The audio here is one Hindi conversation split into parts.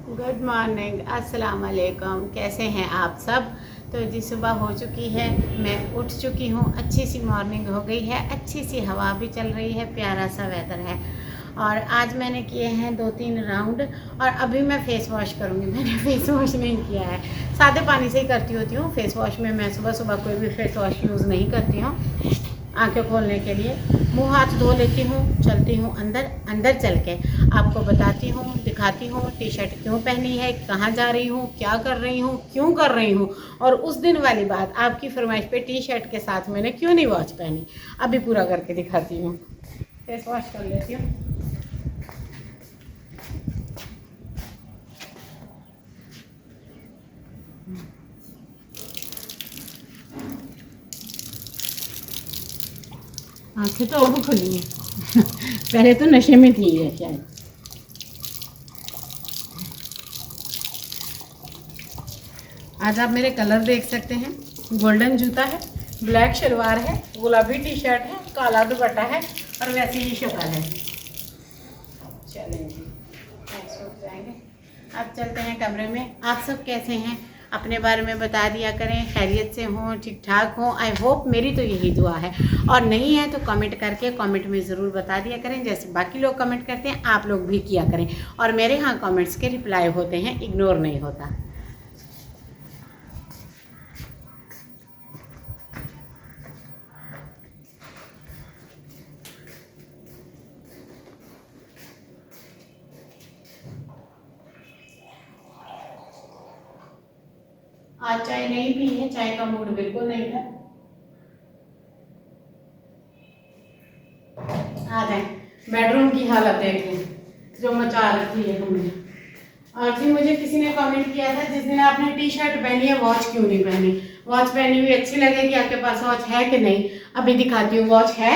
गुड मॉर्निंग, अस्सलाम वालेकुम। कैसे हैं आप सब? तो जी सुबह हो चुकी है, मैं उठ चुकी हूँ, अच्छी सी मॉर्निंग हो गई है, अच्छी सी हवा भी चल रही है, प्यारा सा वेदर है। और आज मैंने किए हैं 2-3 राउंड और अभी मैं फ़ेस वॉश करूँगी। मैंने फ़ेस वॉश नहीं किया है, सादे पानी से ही करती होती हूँ। फ़ेस वॉश में मैं सुबह सुबह कोई भी फ़ेस वॉश यूज़ नहीं करती हूँ। आंखें खोलने के लिए मुंह हाथ धो लेती हूँ, चलती हूँ अंदर। अंदर चल के आपको बताती हूँ, दिखाती हूँ टी शर्ट क्यों पहनी है, कहाँ जा रही हूँ, क्या कर रही हूँ, क्यों कर रही हूँ। और उस दिन वाली बात, आपकी फरमाइश पे टी शर्ट के साथ मैंने क्यों नहीं वॉच पहनी, अभी पूरा करके दिखाती हूँ। फेस वॉश कर लेती हूँ। आंखें तो अब खुली हैं पहले तो नशे में थी ये शायद। आज आप मेरे कलर देख सकते हैं। गोल्डन जूता है, ब्लैक शलवार है, गुलाबी टी शर्ट है, काला दुपट्टा है और वैसी ही शक्ल है। चलें जी, सूख जाएंगे। अब चलते हैं कमरे में। आप सब कैसे हैं, अपने बारे में बता दिया करें, खैरियत से हों, ठीक ठाक हों। आई होप, मेरी तो यही दुआ है। और नहीं है तो कमेंट करके कमेंट में ज़रूर बता दिया करें, जैसे बाकी लोग कमेंट करते हैं आप लोग भी किया करें। और मेरे यहाँ कमेंट्स के रिप्लाई होते हैं, इग्नोर नहीं होता। आज चाय नहीं पी है, चाय का मूड बिल्कुल नहीं था। आ जाए, बेडरूम की हालत देखें जो मचा रखी है हमने। और फिर मुझे किसी ने कमेंट किया था, जिस दिन आपने टी शर्ट पहनी है वॉच क्यों नहीं पहनी। वॉच पहनी हुई अच्छी लगेगी, आपके पास वॉच है कि नहीं? अभी दिखाती हूँ, वॉच है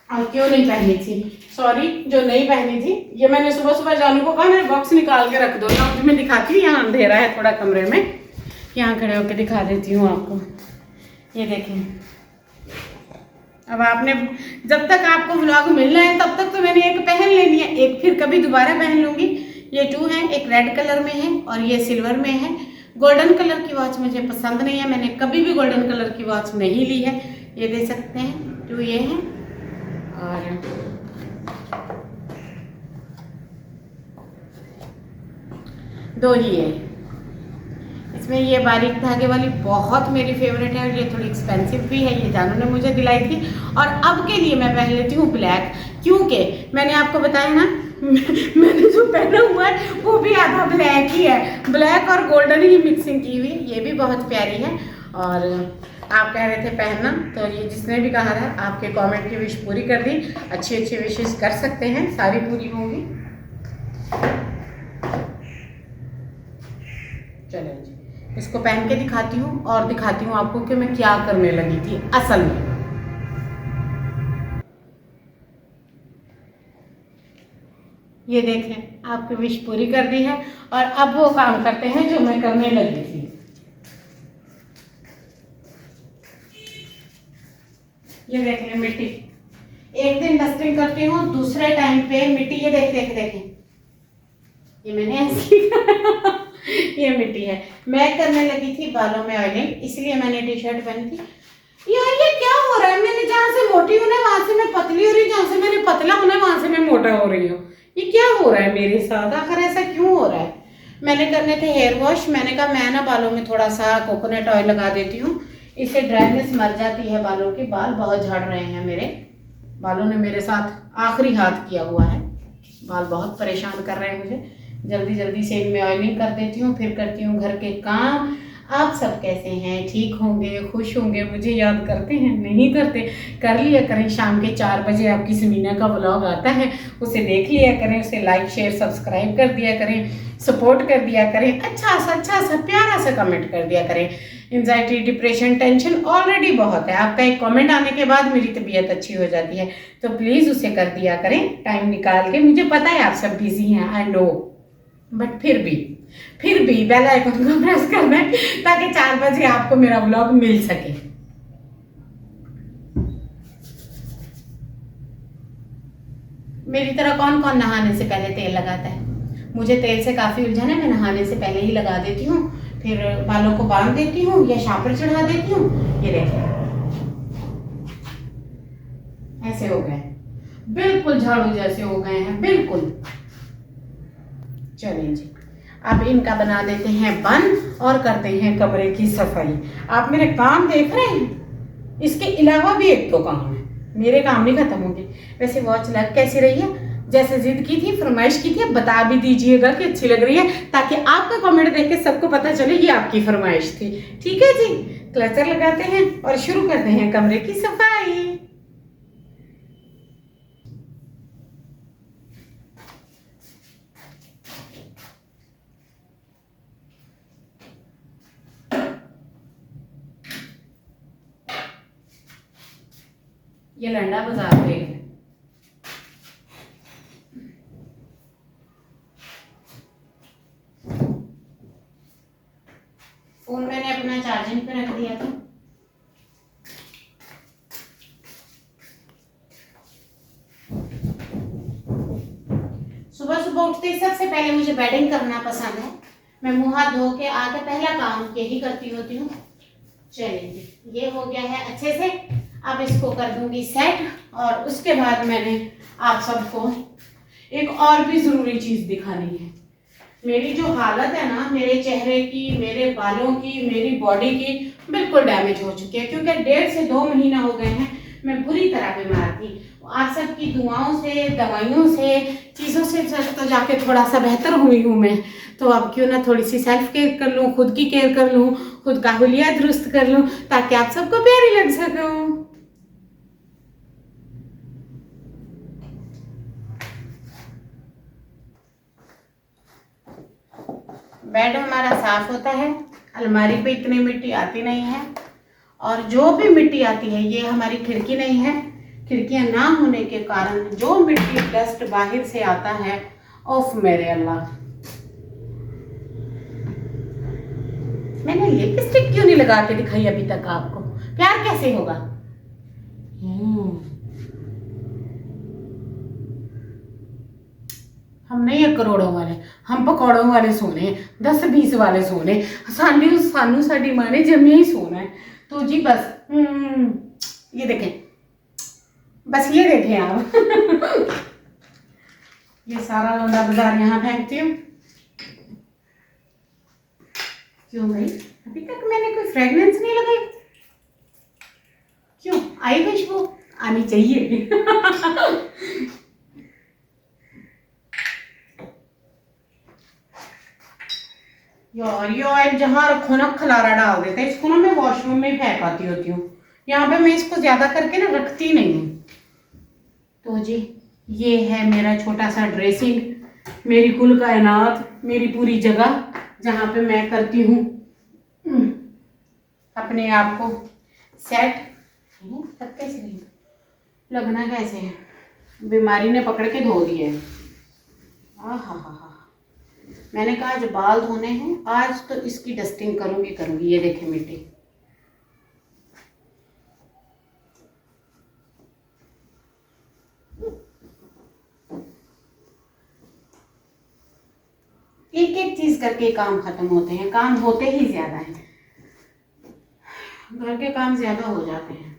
और क्यों नहीं पहनी थी। सॉरी, जो नहीं पहनी थी, ये मैंने सुबह सुबह जानू को कहा मेरे बॉक्स निकाल के रख दो ना। मैं दिखाती हूँ, यहाँ अंधेरा है थोड़ा कमरे में, यहाँ खड़े होकर दिखा देती हूँ आपको। ये देखें। अब आपने, जब तक आपको व्लॉग मिलना है तब तक तो मैंने एक पहन लेनी है, एक फिर कभी दोबारा पहन लूँगी। ये 2 है, एक रेड कलर में है और ये सिल्वर में है। गोल्डन कलर की वॉच मुझे पसंद नहीं है, मैंने कभी भी गोल्डन कलर की वॉच नहीं ली है। ये देख सकते हैं, 2 ये हैं और 2 ही है। इसमें ये बारीक धागे वाली बहुत मेरी फेवरेट है और ये थोड़ी एक्सपेंसिव भी है, ये जानू ने मुझे दिलाई थी। और अब के लिए मैं पहन लेती हूँ ब्लैक, क्योंकि मैंने आपको बताया ना मैंने जो पहना हुआ है वो भी आधा ब्लैक ही है, ब्लैक और गोल्डन ही मिक्सिंग की हुई। ये भी बहुत प्यारी है। और आप कह रहे थे पहनना, तो ये जिसने भी कहा था आपके कमेंट की विश पूरी कर दी। अच्छी अच्छी विशेष कर सकते हैं, सारी पूरी होंगी। चलो जी, इसको पहन के दिखाती हूँ और दिखाती हूँ आपको कि मैं क्या करने लगी थी असल में। ये देखें, आपकी विश पूरी कर दी है और अब वो काम करते हैं जो मैं करने लगी थी। ये देखें मिट्टी, एक दिन डस्टिंग करती हूँ, दूसरे टाइम पे मिट्टी। ये देखें, ये मैंने ऐसी ये मिट्टी है। मैं करने लगी थी बालों में ऑयलिंग, इसलिए मैंने टी शर्ट पहनी थी। यार ये क्या हो रहा है, मैंने जहाँ से मोटी होना है वहां से मैं पतली हो रही हूँ, जहाँ से मैंने पतला होना है वहां से मैं मोटा हो रही हूँ। ये क्या हो रहा है मेरे साथ, आखिर ऐसा क्यों हो रहा है? मैंने करने थे हेयर वॉश, मैंने कहा मैं ना बालों में थोड़ा सा कोकोनट ऑयल लगा देती हूँ, इससे ड्राइनेस मर जाती है बालों की। बाल बहुत झड़ रहे हैं मेरे, बालों ने मेरे साथ आखिरी हाथ किया हुआ है, बाल बहुत परेशान कर रहे हैं मुझे। जल्दी जल्दी से इनमें ऑयलिंग कर देती हूँ, फिर करती हूँ घर के काम। आप सब कैसे हैं, ठीक होंगे, खुश होंगे, मुझे याद करते हैं? नहीं करते? कर लिया करें, शाम के 4 बजे आपकी समीना का व्लॉग आता है, उसे देख लिया करें, उसे लाइक शेयर सब्सक्राइब कर दिया करें, सपोर्ट कर दिया करें, अच्छा सा प्यारा सा कमेंट कर दिया करें। एंजाइटी, डिप्रेशन, टेंशन ऑलरेडी बहुत है, आपका एक कमेंट आने के बाद मेरी तबीयत अच्छी हो जाती है, तो प्लीज़ उसे कर दिया करें टाइम निकाल के। मुझे पता है आप सब बिजी हैं, आई नो, बट फिर भी बेल आइकन को प्रेस करना है ताकि 4 बजे आपको मेरा व्लॉग मिल सके। मेरी तरह कौन कौन नहाने से पहले तेल लगाता है? मुझे तेल से काफ़ी उलझन है, मैं नहाने से पहले ही लगा देती हूँ, फिर बालों को बांध देती हूँ या शापर चढ़ा देती हूँ। ये देखिए ऐसे हो गए, बिल्कुल झाड़ू जैसे हो गए हैं, बिल्कुल। चलिए जी, अब इनका बना देते हैं बंद और करते हैं कमरे की सफाई। आप मेरे काम देख रहे हैं, इसके अलावा भी एक दो काम है, मेरे काम नहीं खत्म होंगे। वैसे वॉच लग कैसी रही है? जैसे जिद की थी, फरमाइश की थी, अब बता भी दीजिएगा कि अच्छी लग रही है, ताकि आपका कमेंट देख के सबको पता चले ये आपकी फरमाइश थी। ठीक है जी, क्लचर लगाते हैं और शुरू करते हैं कमरे की सफाई। ये लंडा बाजार पे है। फोन मैंने अपना चार्जिंग पे रख दिया था। सुबह सुबह उठते ही सबसे पहले मुझे बेडिंग करना पसंद है। मैं मुंह हाथ धो के आके पहला काम यही करती होती हूँ। चलिए, ये हो गया है अच्छे से। अब इसको कर दूंगी सेट, और उसके बाद मैंने आप सबको एक और भी जरूरी चीज दिखानी है। मेरी जो हालत है ना, मेरे चेहरे की, मेरे बालों की, मेरी बॉडी की बिल्कुल डैमेज हो चुकी है, क्योंकि 1.5 से 2 महीना हो गए हैं मैं बुरी तरह बीमार थी। आप सबकी दुआओं से, दवाइयों से, चीज़ों से तो जाके थोड़ा सा बेहतर हुई हूँ मैं। तो अब क्यों ना थोड़ी सी सेल्फ केयर कर लूँ, खुद की केयर कर लूँ, खुद का हुलिया दुरुस्त कर लूँ, ताकि आप सबको प्यारी लग सकूँ। बेड हमारा साफ होता है, अलमारी पे इतनी मिट्टी आती नहीं है, और जो भी मिट्टी आती है, ये हमारी खिड़की नहीं है, खिड़कियां ना होने के कारण जो मिट्टी डस्ट बाहर से आता है, ओफ मेरे अल्लाह। मैंने लिपस्टिक क्यों नहीं लगा के दिखाई अभी तक आपको? प्यार कैसे होगा? हम नहीं है करोड़ों वाले, हम पकौड़ों वाले सोने हैं, 10-20 वाले सोने। सानू साडी माँ ने जमिया ही सोना है। तो जी बस ये देखें, बस ये देखें आप। ये सारा लौंडा बाजार यहाँ फेंकती हूँ। क्यों भाई, अभी तक मैंने कोई फ्रेगनेंस नहीं लगाई? क्यों? आई खुशबू आनी चाहिए। यार ये ऑयल जहाँ रखो ना खलारा डाल देता है, इसको ना मैं वॉशरूम में फेंक आती होती हूँ। यहाँ पे मैं इसको ज्यादा करके ना रखती नहीं हूँ। तो जी, ये है मेरा छोटा सा ड्रेसिंग, मेरी कुल कायनात, मेरी पूरी जगह जहाँ पे मैं करती हूँ अपने आप को सेट। तब कैसे नहीं लगना, कैसे है, बीमारी ने पकड़ के धो दिए। हा, मैंने कहा आज बाल धोने हैं, आज तो इसकी डस्टिंग करूंगी। ये देखें मिट्टी, एक एक चीज करके काम खत्म होते हैं। काम होते ही ज्यादा हैं, घर के काम ज्यादा हो जाते हैं।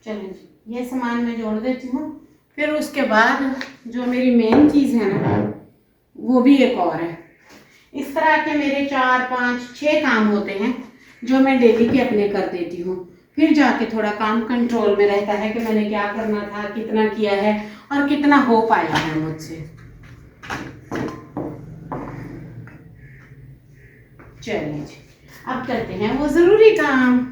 चलिए, ये सामान मैं जोड़ देती हूँ। फिर उसके बाद जो मेरी मेन चीज़ है ना, वो भी एक और है। इस तरह के मेरे 4, 5, 6 काम होते हैं जो मैं डेली के अपने कर देती हूँ। फिर जाके थोड़ा काम कंट्रोल में रहता है कि मैंने क्या करना था, कितना किया है और कितना हो पाया है मुझसे। चलिए अब करते हैं वो ज़रूरी काम।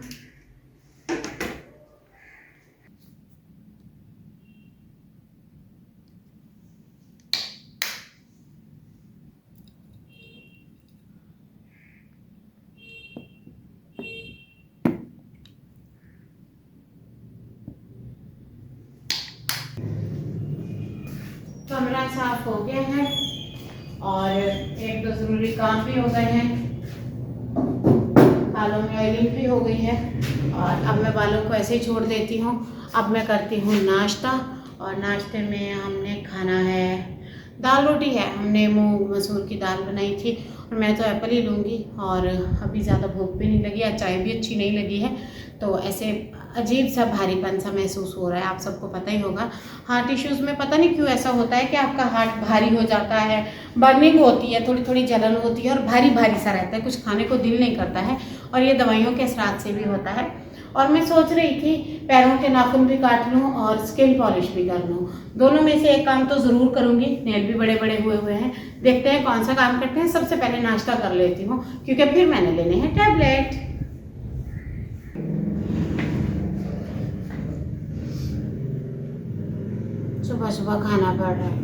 कमरा साफ हो गया है और एक दो ज़रूरी काम भी हो गए हैं। बालों में ऑयलिंग भी हो गई है और अब मैं बालों को ऐसे ही छोड़ देती हूँ। अब मैं करती हूँ नाश्ता और नाश्ते में हमने खाना है दाल रोटी है। हमने मूंग मसूर की दाल बनाई थी और मैं तो एप्पल ही लूँगी। और अभी ज़्यादा भूख भी नहीं लगी और चाय भी अच्छी नहीं लगी है, तो ऐसे अजीब सा भारीपन सा महसूस हो रहा है। आप सबको पता ही होगा हार्ट इश्यूज़ में पता नहीं क्यों ऐसा होता है कि आपका हार्ट भारी हो जाता है, बर्निंग होती है, थोड़ी थोड़ी जलन होती है और भारी भारी सा रहता है, कुछ खाने को दिल नहीं करता है। और ये दवाइयों के असरात से भी होता है। और मैं सोच रही थी पैरों के नाखून भी काट लूँ और स्किन पॉलिश भी कर लूँ। दोनों में से एक काम तो ज़रूर करूँगी। नेल भी बड़े बड़े हुए हुए हैं, देखते हैं कौन सा काम करते हैं। सबसे पहले नाश्ता कर लेती हूँ क्योंकि फिर मैंने लेने हैं टैबलेट। सुबह सुबह खाना पड़ रहा है।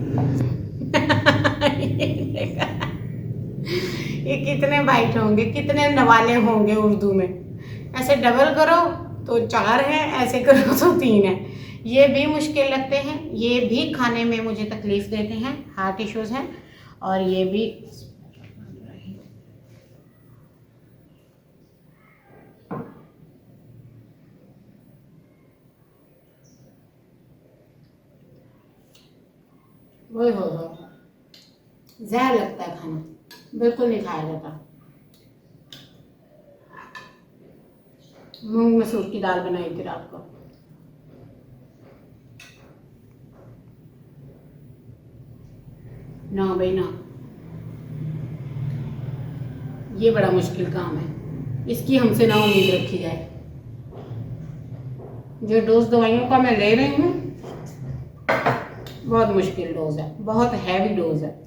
ये कितने बाइट होंगे, कितने नवाले होंगे उर्दू में। ऐसे डबल करो तो 4 हैं, ऐसे करो तो 3 है। ये भी मुश्किल लगते हैं, ये भी खाने में मुझे तकलीफ़ देते हैं, हार्ट इश्यूज़ हैं। और ये भी वही हो जहर लगता है खाना, बिल्कुल नहीं खाया जाता। मूंग मसूर की दाल बनाई थी रात को। ना भाई ना, ये बड़ा मुश्किल काम है, इसकी हमसे ना उम्मीद रखी जाए। जो डोज दवाइयों का मैं ले रही हूँ बहुत मुश्किल डोज है, बहुत हैवी डोज है।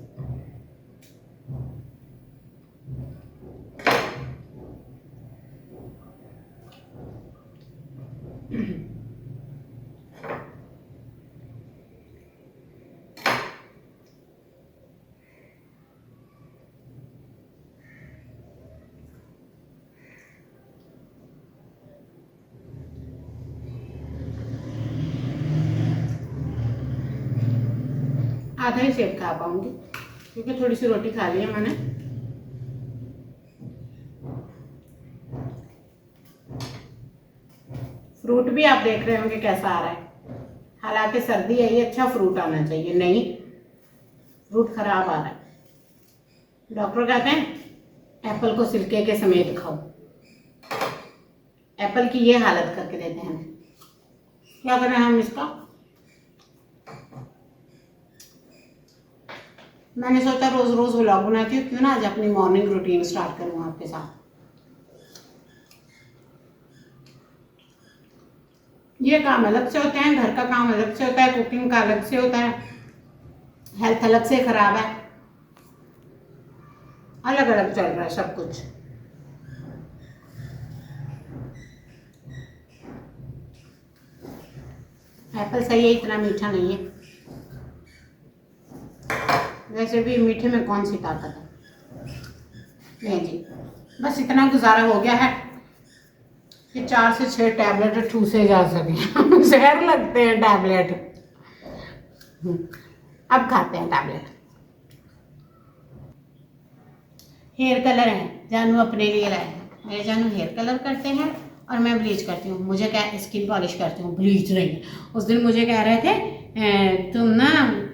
आधा ही सेब खा पाऊंगी क्योंकि थोड़ी सी रोटी खा ली है मैंने। फ्रूट भी आप देख रहे होंगे कैसा आ रहा है, हालांकि सर्दी है, ये अच्छा फ्रूट आना चाहिए, नहीं फ्रूट खराब आ रहा है। डॉक्टर कहते हैं एप्पल को सिरके के समेत खाओ। एप्पल की ये हालत करके देते हैं, क्या करें हम इसका। मैंने सोचा रोज रोज व्लॉग बनाती हूँ, क्यों ना आज अपनी मॉर्निंग रूटीन स्टार्ट करूँ आपके साथ। ये काम अलग से होते हैं, घर का काम अलग से होता है, कुकिंग का अलग से होता है, हेल्थ अलग से खराब है, अलग अलग चल रहा है सब कुछ। एप्पल सही है, इतना मीठा नहीं है, वैसे भी मीठे में कौन सी ताकत है। नहीं जी, बस इतना गुजारा हो गया है कि 4 से 6 टैबलेट ठूसे जा सके। जहर लगते हैं टैबलेट। अब खाते हैं टैबलेट। हेयर कलर है, जानू अपने लिए लाए हैं। मेरे जानू हेयर कलर करते हैं और मैं ब्लीच करती हूँ। मुझे क्या स्किन पॉलिश करती हूँ, ब्लीच नहीं। उस दिन मुझे कह रहे थे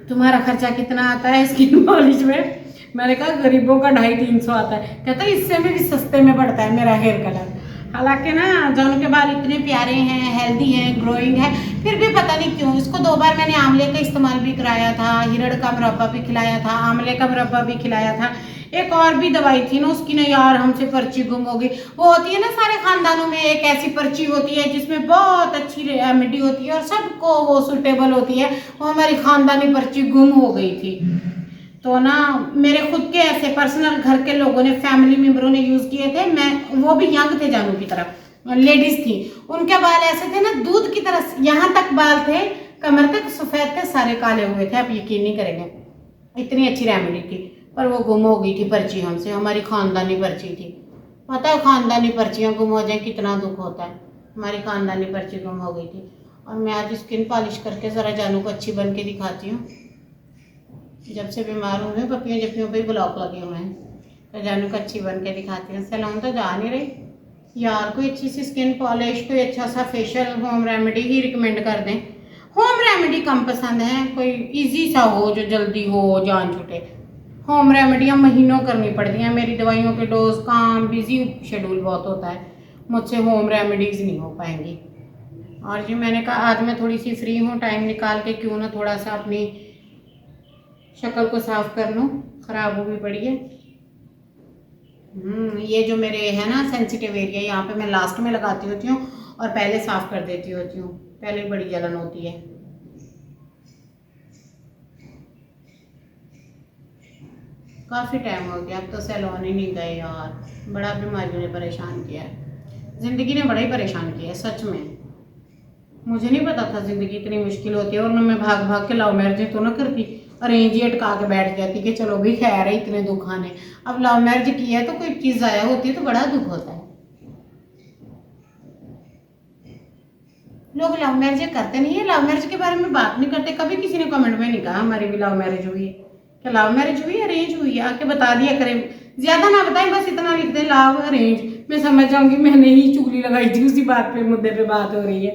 तुम्हारा खर्चा कितना आता है स्किन पॉलिश में। मैंने कहा गरीबों का 250-300 आता है। कहता है इससे में भी सस्ते में पड़ता है मेरा हेयर कलर। हालांकि ना जानू के बाल इतने प्यारे हैं, हेल्दी हैं, ग्रोइंग है, फिर भी पता नहीं क्यों इसको 2 बार मैंने आंवले का इस्तेमाल भी कराया था, हिरड़ का मुरब्बा भी खिलाया था, आंवले का मुरब्बा भी खिलाया था, एक और भी दवाई थी ना उसकी ना यार हमसे पर्ची गुम हो गई। वो होती है ना सारे खानदानों में एक ऐसी पर्ची होती है जिसमें बहुत अच्छी रेमेडी होती है और सबको वो सुटेबल होती है, वो हमारी खानदानी पर्ची गुम हो गई थी। तो ना मेरे खुद के ऐसे पर्सनल घर के लोगों ने, फैमिली मेम्बरों ने यूज़ किए थे। मैं वो भी यंग थे जानू की तरह, लेडीज थी, उनके बाल ऐसे थे ना दूध की तरह, यहाँ तक बाल थे, कमर तक सफ़ेद थे, सारे काले हुए थे। आप यकीन नहीं करेंगे, इतनी अच्छी रेमेडी थी, पर वो गुम हो गई थी पर्ची हमसे। हमारी खानदानी पर्ची थी। पता है खानदानी पर्चियाँ गुम हो जाए कितना दुख होता है। हमारी खानदानी पर्ची गुम हो गई थी और मैं आज स्किन पॉलिश करके ज़रा जानू को अच्छी बन के दिखाती हूँ। जब से बीमार हुए पपियों जपियों पे ब्लॉक लगे हुए हैं, तो जानू को अच्छी बन के दिखाती हूँ। सैलून तो जा नहीं रही यार, कोई अच्छी सी स्किन पॉलिश, कोई अच्छा सा फेशियल होम रेमेडी ही रिकमेंड कर दें। होम रेमेडी कम पसंद है, कोई इजी सा हो जो जल्दी हो, जान छूटे। होम रेमेडियाँ महीनों करनी पड़ती हैं, मेरी दवाइयों के डोज, काम, बिजी शेड्यूल बहुत होता है, मुझसे होम रेमेडीज़ नहीं हो पाएंगी। और जी मैंने कहा आज मैं थोड़ी सी फ्री हूँ, टाइम निकाल के क्यों ना थोड़ा सा अपनी शक्ल को साफ कर लूँ, ख़राब हो भी पड़ी है। ये जो मेरे है ना सेंसिटिव एरिया, यहाँ पे मैं लास्ट में लगाती होती हूँ और पहले साफ कर देती होती हूँ, पहले बड़ी जलन होती है। काफ़ी टाइम हो गया, अब तो सैलून ही नहीं गए यार, बड़ा बीमारियों ने परेशान किया है, ज़िंदगी ने बड़ा ही परेशान किया है सच में। मुझे नहीं पता था ज़िंदगी इतनी मुश्किल होती है, और मैं भाग भाग के लव मैरिज तो ना करती, अरेंज ही अटका के बैठ जाती कि चलो भी खैर है, इतने दुख आने। अब लव मैरिज की है तो कोई चीज़ ज़ाया होती है तो बड़ा दुख होता है। लोग लव मैरिज करते नहीं है, लव मैरिज के बारे में बात नहीं करते, कभी किसी ने कमेंट में नहीं कहा हमारी भी लव मैरिज हुई है, क्या लव मैरिज हुई अरेंज हुई है, आके बता दिया करें, ज़्यादा ना बताएं, बस इतना लिख दें लव अरेंज, मैं समझ जाऊंगी मैंने ही चुगली लगाई थी, उसी बात पे मुद्दे पे बात हो रही है,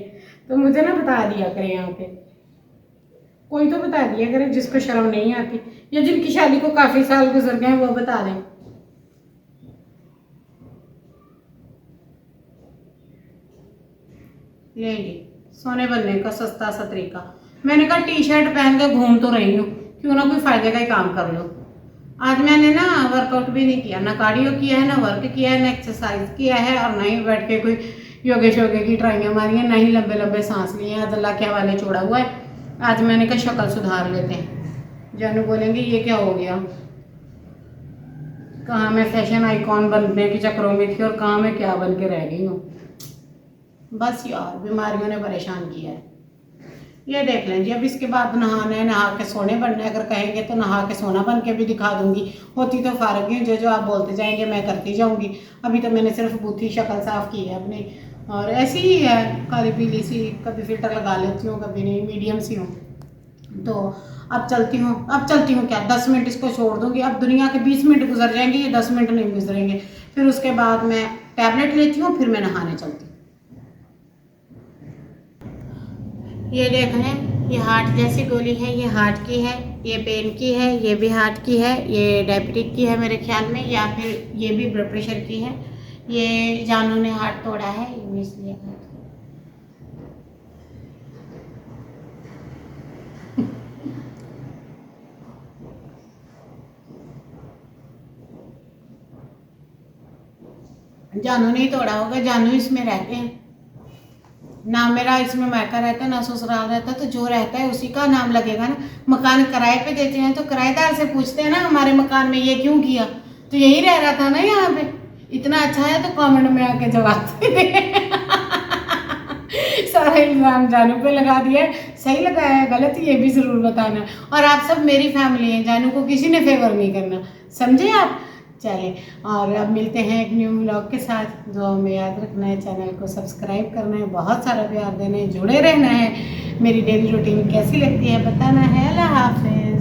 तो मुझे ना बता दिया करें, यहाँ पे कोई तो बता दिया करे जिसको शर्म नहीं आती, या जिनकी शादी को काफ़ी साल गुजर गए वो बता दें। ले ली सोने बनने का सस्ता सा तरीका, मैंने कहा टी शर्ट पहन के घूम तो रही हूँ, क्यों ना कोई फायदे का ही काम कर लो। आज मैंने ना वर्कआउट भी नहीं किया, ना कार्डियो किया है, ना वर्क किया है, ना एक्सरसाइज किया है, और ना ही बैठ के कोई योगे शोगे की ट्राइयाँ मारी हैं, ना ही लंबे लंबे सांस लिए हैं। आज अल्लाह के हवाले छोड़ा हुआ है। आज मैंने कहा शक्ल सुधार लेते हैं, जानू बोलेंगे ये क्या हो गया, कहाँ मैं फैशन आइकॉन बनने के चक्करों में थी और कहाँ मैं क्या बन के रह गई हूँ। बस यार बीमारियों ने परेशान किया है। ये देख लें जी, अब इसके बाद नहाना है, नहा के सोने बनना है, अगर कहेंगे तो नहा के सोना बन के भी दिखा दूंगी, होती तो फारग ही, जो जो आप बोलते जाएंगे मैं करती जाऊंगी। अभी तो मैंने सिर्फ बूथी शक्ल साफ की है अपनी, और ऐसी ही है काली पीली सी, कभी फिल्टर लगा लेती हूँ कभी नहीं, मीडियम सी हूँ। तो अब चलती हूँ क्या 10 मिनट इसको छोड़ दूंगी, अब दुनिया के 20 मिनट गुजर जाएंगे, ये 10 मिनट नहीं गुजरेंगे, फिर उसके बाद मैं टैबलेट लेती हूँ, फिर मैं नहाने चलती हूँ। ये देख लें, ये हार्ट जैसी गोली है, ये हार्ट की है, ये पेन की है, ये भी हार्ट की है, ये डायबिटिक की है मेरे ख्याल में, या फिर ये भी ब्लड प्रेशर की है। ये जानू ने हार्ट तोड़ा है, ये भी इसलिए खाती जानू ने ही तोड़ा होगा, जानू इसमें रहते हैं ना, मेरा इसमें मायका रहता है ना ससुराल रहता है, तो जो रहता है उसी का नाम लगेगा ना। मकान किराए पे देते हैं तो किराएदार से पूछते हैं ना हमारे मकान में ये क्यों किया, तो यही रह रहा था ना यहाँ पे, इतना अच्छा है तो कमेंट में आके जवाब दे। सारा इल्ज़ाम जानू पे लगा दिया, सही लगाया है गलत ये भी ज़रूर बताना, और आप सब मेरी फैमिली हैं, जानू को किसी ने फेवर नहीं करना, समझे आप। चले, और अब मिलते हैं एक न्यू व्लॉग के साथ, दुआ में याद रखना है, चैनल को सब्सक्राइब करना है, बहुत सारा प्यार देना है, जुड़े रहना है, मेरी डेली रूटीन कैसी लगती है बताना है। अल्लाह हाफ़िज़।